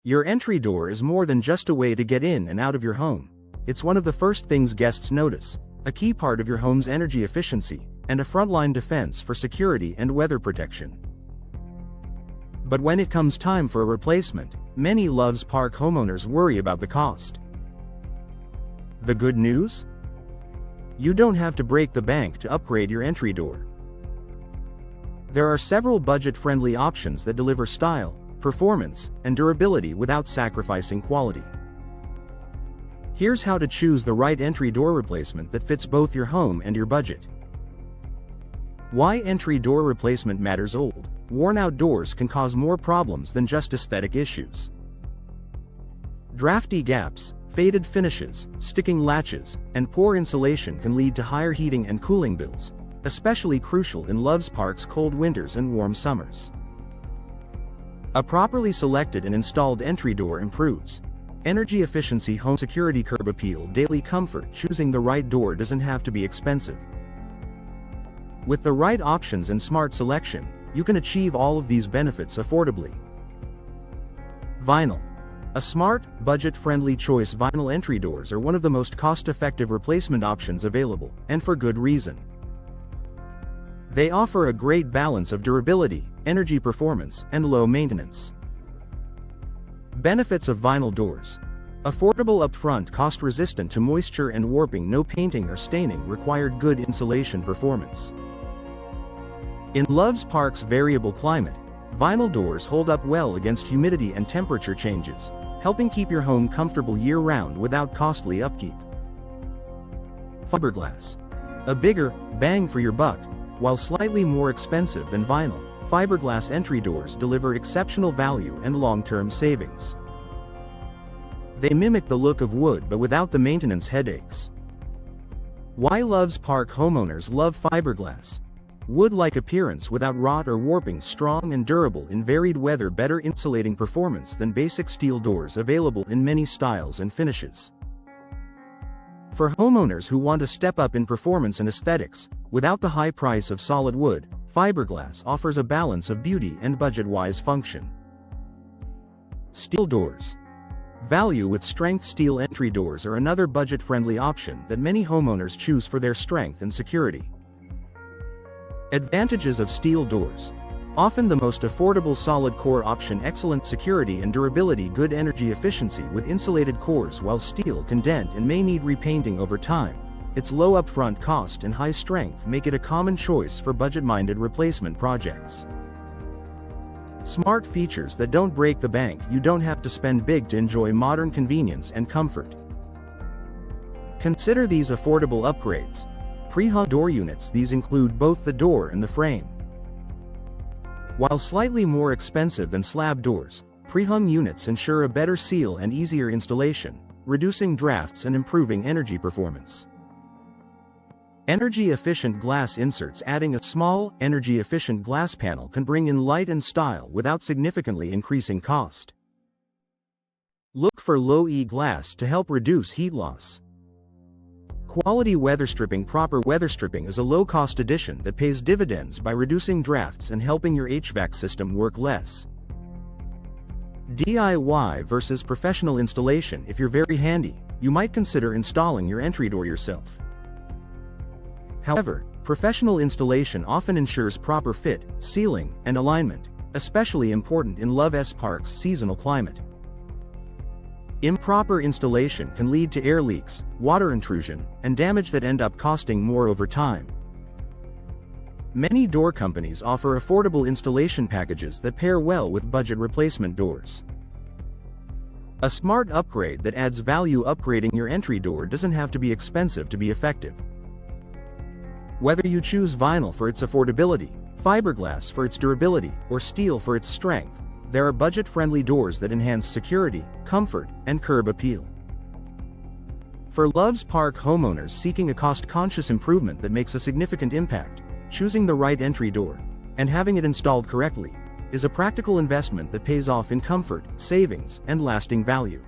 Your entry door is more than just a way to get in and out of your home. It's one of the first things guests notice, a key part of your home's energy efficiency, and a frontline defense for security and weather protection. But when it comes time for a replacement, many Loves Park homeowners worry about the cost. The good news? You don't have to break the bank to upgrade your entry door. There are several budget-friendly options that deliver style, performance, and durability without sacrificing quality. Here's how to choose the right entry door replacement that fits both your home and your budget. Why entry door replacement matters. Old, worn-out doors can cause more problems than just aesthetic issues. Drafty gaps, faded finishes, sticking latches, and poor insulation can lead to higher heating and cooling bills, especially crucial in Loves Park's cold winters and warm summers. A properly selected and installed entry door improves energy efficiency, home security, curb appeal, daily comfort. Choosing the right door doesn't have to be expensive. With the right options and smart selection, you can achieve all of these benefits affordably. Vinyl. A smart, budget-friendly choice. Vinyl entry doors are one of the most cost-effective replacement options available, and for good reason. They offer a great balance of durability, energy performance, and low maintenance. Benefits of vinyl doors. Affordable upfront, cost-resistant to moisture and warping, no painting or staining required, good insulation performance. In Loves Park's variable climate, vinyl doors hold up well against humidity and temperature changes, helping keep your home comfortable year-round without costly upkeep. Fiberglass. A bigger bang for your buck. While slightly more expensive than vinyl, fiberglass entry doors deliver exceptional value and long-term savings. They mimic the look of wood but without the maintenance headaches. Why Loves Park homeowners love fiberglass? Wood-like appearance without rot or warping, strong and durable in varied weather, better insulating performance than basic steel doors available in many styles and finishes. For homeowners who want to step up in performance and aesthetics, without the high price of solid wood, fiberglass offers a balance of beauty and budget-wise function. Steel doors. Value with strength. Steel entry doors are another budget-friendly option that many homeowners choose for their strength and security. Advantages of steel doors. Often the most affordable solid core option, excellent security and durability, good energy efficiency with insulated cores. While steel can dent and may need repainting over time, its low upfront cost and high strength make it a common choice for budget-minded replacement projects. Smart features that don't break the bank. You don't have to spend big to enjoy modern convenience and comfort. Consider these affordable upgrades. Pre-hung door units. These include both the door and the frame. While slightly more expensive than slab doors, pre-hung units ensure a better seal and easier installation, reducing drafts and improving energy performance. Energy-efficient glass inserts. Adding a small, energy-efficient glass panel can bring in light and style without significantly increasing cost. Look for low-E glass to help reduce heat loss. Quality weather stripping. Proper weather stripping is a low-cost addition that pays dividends by reducing drafts and helping your HVAC system work less. DIY versus professional installation. If you're very handy, you might consider installing your entry door yourself. However, professional installation often ensures proper fit, sealing, and alignment, especially important in Loves Park's seasonal climate. Improper installation can lead to air leaks, water intrusion, and damage that end up costing more over time. Many door companies offer affordable installation packages that pair well with budget replacement doors. A smart upgrade that adds value. Upgrading your entry door doesn't have to be expensive to be effective. Whether you choose vinyl for its affordability, fiberglass for its durability, or steel for its strength, there are budget-friendly doors that enhance security, comfort, and curb appeal. For Loves Park homeowners seeking a cost-conscious improvement that makes a significant impact, choosing the right entry door, and having it installed correctly, is a practical investment that pays off in comfort, savings, and lasting value.